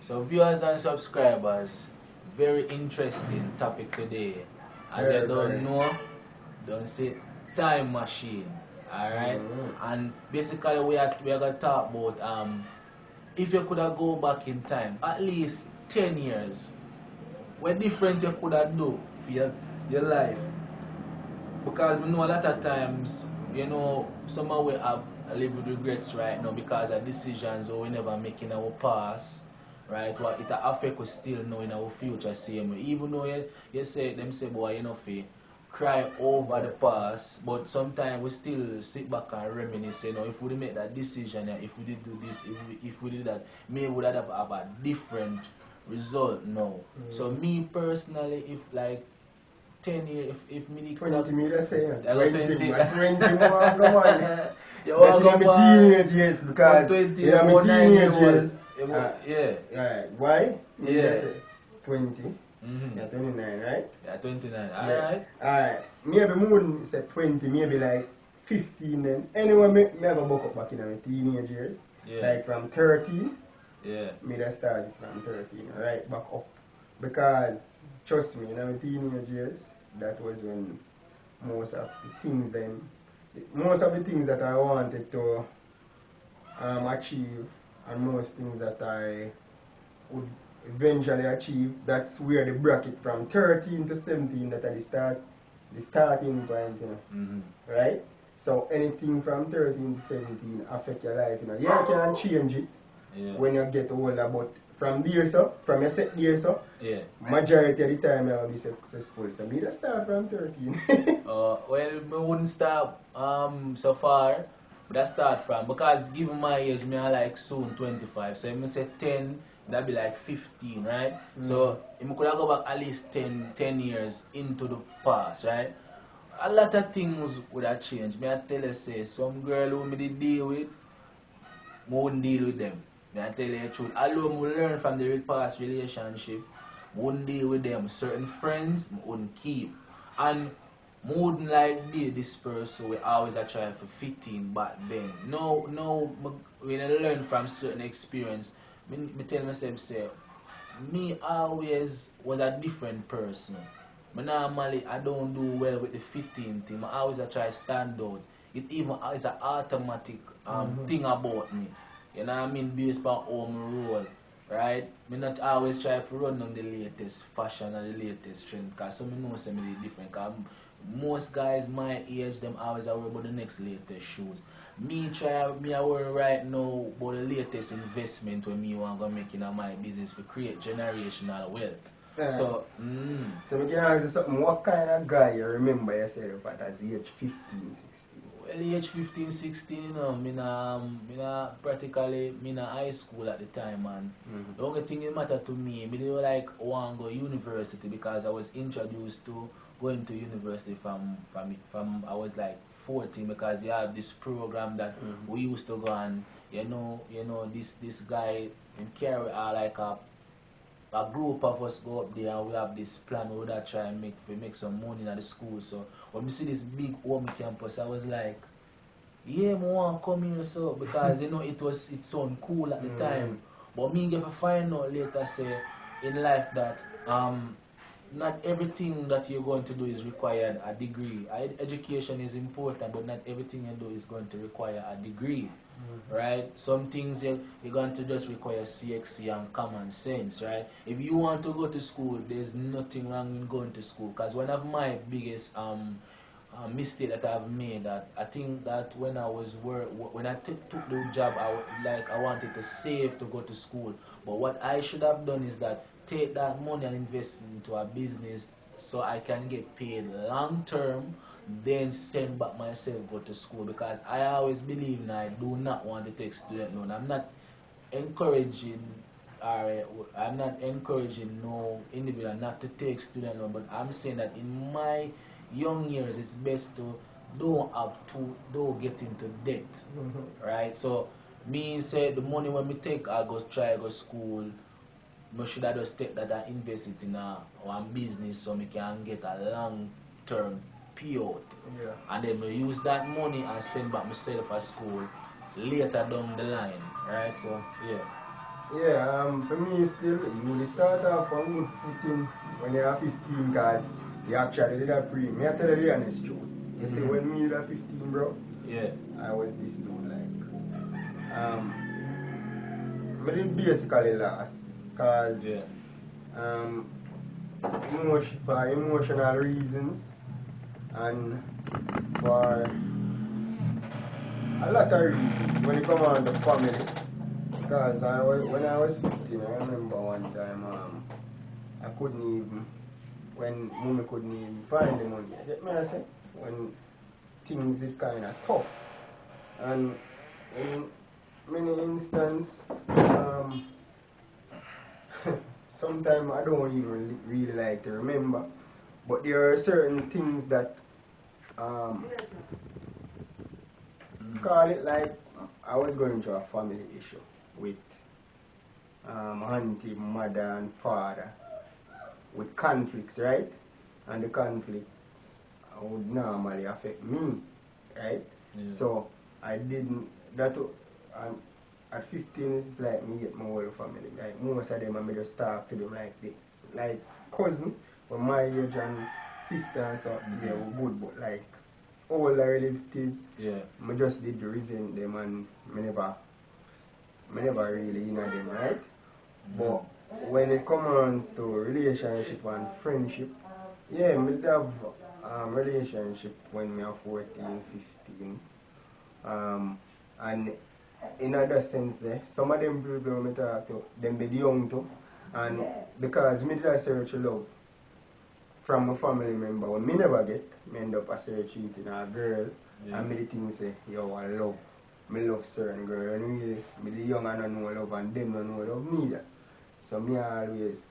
So viewers and subscribers, very interesting topic today. As you Very, don't very. know, don't say time machine. Alright? And basically we are gonna talk about if you could have go back in time, at least 10 years, what difference you could have do for your life? Because we know a lot of times, some of we have live with regrets right now because of decisions or we never make in our past, right? What it affect us still know in our future same way. Even though you say them say boy fi cry over the past, but sometimes we still sit back and reminisce, if we make that decision, if we did do this, if we did that, maybe we would have a different result now. So me personally, if like 10 years, if me 20 meters say, I got 20, 20. man. 20 more, come on. You That's want in to my teenage years because 20, in my about 9 teenage years years. old. Yeah. Why? Me Yeah. just say 20. Mm-hmm. You're 29, right? Yeah, 29. Yeah. Alright. Alright. Maybe more than say 20, maybe like 15 then. Anyway, me have a buck up back in my teenage years. Yeah. Like from 13. Yeah. Me that started from 13, right back up. Because, trust me, in my teenage years, that was when most of the things then, most of the things that I wanted to achieve, and most things that I would eventually achieve, that's where the bracket from 13 to 17 that I the starting point, Mm-hmm. right? So anything from 13 to 17 affect your life, Yeah, you can change it when you get older, but from there, so, from your set there, so, Yeah. majority of the time I'll be successful. So me just start from 13. Well, me wouldn't start so far. But I start from because given my age, me I like soon 25. So if me say 10, that'd be like 15, right? So if me could have go back at least 10 years into the past, right? A lot of things would have changed. Me I tell you say some girl who me did deal with, me wouldn't deal with them. Me I tell you the truth. Although me learn from the past relationship, wouldn't deal with them. Certain friends, me wouldn't keep. And more than like this person we always a try for fitting back then. No, when I learn from certain experience, me tell myself say, me always was a different person. Me normally I don't do well with the fitting thing. I always I try stand out. It even is an automatic thing about me. You know what I mean? Based on how me roll. Right? Me not always try to run on the latest fashion and the latest trend because some know say me different. Cause most guys my age them always are worry about the next latest shoes. Me I worry right now about the latest investment when me want to make in my business to create generational wealth. So, So we can ask you something, what kind of guy you remember yourself at as age 15, 16? well, age 15, 16, me na high school at the time, and the only thing that matter to me didn't like want to go university because I was introduced to going to university from I was like 14 because you have this program that we used to go and this guy in carry like a group of us go up there and we have this plan we would try and make some money in the school. So when we see this big home campus, I was like, yeah, I want to come here so because it sound cool at the time. But me get to find out later say in life that not everything that you're going to do is required a degree. Education is important, but not everything you do is going to require a degree. Right? Some things you're going to just require CXC and common sense, right? If you want to go to school, there's nothing wrong in going to school. Because one of my biggest mistake that I've made that I think that when I was when I took the job, I wanted to save to go to school. But what I should have done is that take that money and invest into a business so I can get paid long term, then send back myself go to school because I always believe and I do not want to take student loan. Encouraging I'm not encouraging no individual not to take student loan, but I'm saying that in my young years it's best to don't get into debt. Right? So me say the money when me take I go try go school, me should I just take that and invest it in one business so me can get a long term payout. Yeah. And then me use that money and send back myself for school later down the line. Right? So yeah. Yeah, for me still, you will start off on good footing when you are 15 because you actually did a pre. Me I tell you the honest truth. You see, when me was 15, bro, Yeah. I was this dude like, I did basically last because Yeah. um, for emotional reasons and for a lot of reasons when it come on the family. Because when I was 15, I remember one time I couldn't even, when mommy couldn't even find the money. You get me I say? When things is kind of tough. And in many instances, sometimes I don't even really like to remember, but there are certain things that call it like I was going through a family issue with auntie, mother, and father, with conflicts, right? And the conflicts would normally affect me, right? Yeah. So I didn't. Um, at 15, it's like me get my whole family. Like most of them, I just talk to them like cousin, but my age and sister and so yeah, we good, but like all the relatives, Yeah. I just did resent them and I never really in them, right? But when it comes to relationship and friendship, yeah, me have relationship when me are 14, 15. And in other sense there, some of them people me talk to, them be young too. And because me did a search of love from a family member, when me never get, me end up a search cheating a girl, and me the thing say, yo, I love. Me love certain girl, and really, me the young and I know love, and them don't know love neither. So me always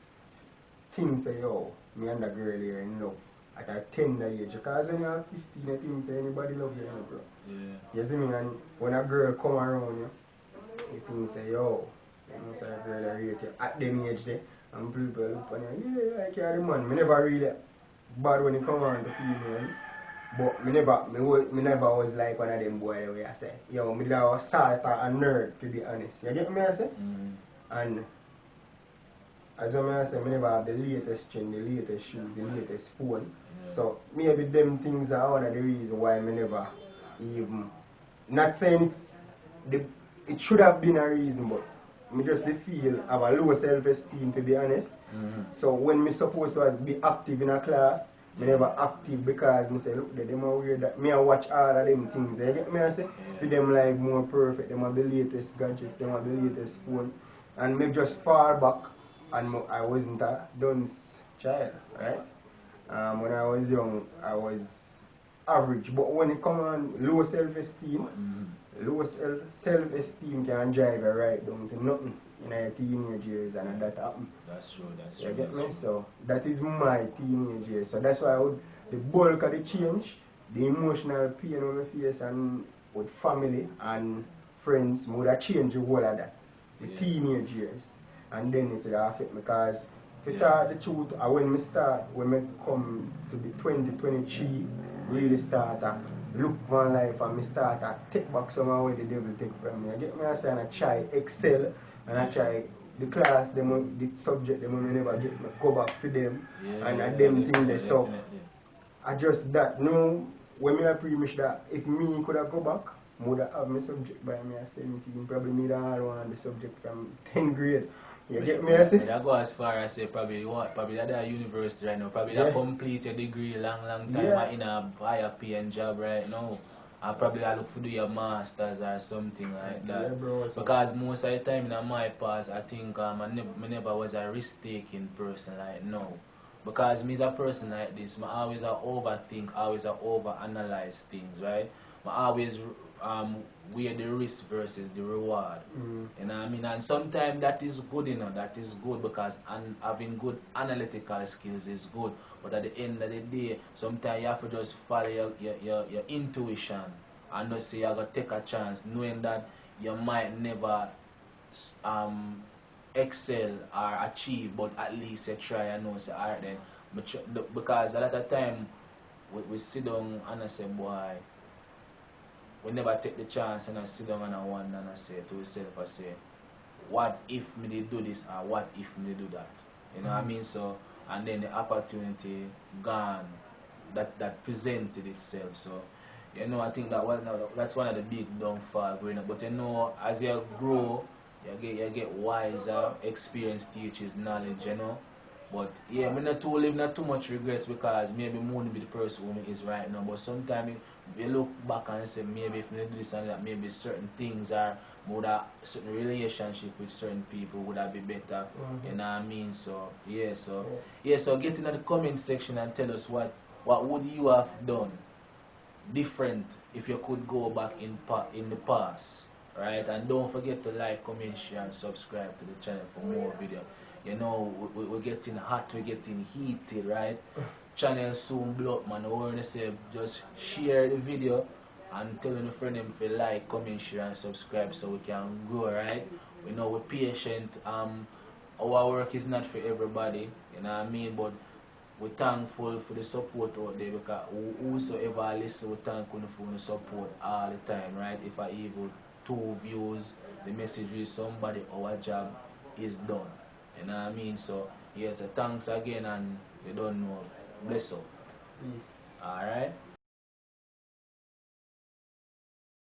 think say, yo, me and the girl here in love at a tender age. Because when you're 15, I think say anybody love you, you know, bro. Yeah. You see me, and when a girl come around you, you think say, yo, you know, say a girl I rate you at them age there. And people look on you, yeah, like you're the man. Me never really bad when it come around to females. But me never was like one of them boy the way I say. Yo, me that was sort of a nerd to be honest. You get me I say? And as I say, I never have the latest trend, the latest shoes, the latest phone. Yeah. So maybe them things are one of the reasons why I never even, not saying it should have been a reason, but I just feel I have a low self-esteem to be honest. So when me supposed to be active in a class, me never active because me say, look, them are weird that me I watch all of them things. You get me I say? For them like more perfect, them have the latest gadgets, them have the latest phone. And me just fall back and I wasn't a dunce child, right? When I was young, I was average. But when it comes on low self-esteem, low self-esteem can drive you right down to nothing in your teenage years, and that happen. That's true. That's true. You get That's me? true. So that is my teenage years. So that's why the bulk of the change, the emotional pain on my face and with family and friends, would have changed the whole of that. The teenage years. And then it would affect me because to tell the truth, when I come to be 2023, really start to look for life and me start to take back some of what the devil take from me. I get me I say and I try excel and I try the class, the subject, them I never get me go back for them and them thing there. So I just that no when me I preach that if me could have go back, I would have my subject by me at 17, probably me the hard one on the subject from 10th grade. You get me I say? I go as far as say probably at a university right now, probably that complete your degree long time in a higher paying job right now. I probably I look for do your masters or something like that. Yeah, bro, because most of the time in my past I think I never was a risk taking person like no. Because me as a person like this, I always overthink, always overanalyze things, right? I always weigh the risk versus the reward. You know what I mean? And sometimes that is good, that is good because having good analytical skills is good. But at the end of the day, sometimes you have to just follow your intuition and just say you're going to take a chance knowing that you might never excel or achieve, but at least you try and know, say, alright then. Because a lot of time we sit down and I say, boy, we never take the chance and I sit down and I wonder and I say to myself, I say, what if me they do this or what if me they do that. You know what I mean? So and then the opportunity gone that presented itself. So you know I think that's one of the big downfall growing up. But you know as you grow you get wiser, experience teaches knowledge, you know. But yeah, me not too live not too much regrets because maybe me won't be the person who me is right now. But sometimes you look back and say maybe if me do this and that, maybe certain things are would have certain relationship with certain people would have been better. You know what I mean? So so get into the comment section and tell us what would you have done different if you could go back in the past, right? And don't forget to like, comment, share, and subscribe to the channel for more video. You know, we're getting hot, we're getting heated, right? Channel soon blow up, man. I want to say just share the video and tell your friend them to like, comment, share, and subscribe so we can grow, right? We know we're patient. Our work is not for everybody, you know what I mean? But we're thankful for the support out there because whosoever listen, we thankful for the support all the time, right? If I even 2 views, the message is somebody, our job is done. You know what I mean? So, yeah, so thanks again and you don't know. Bless up. Peace. Alright?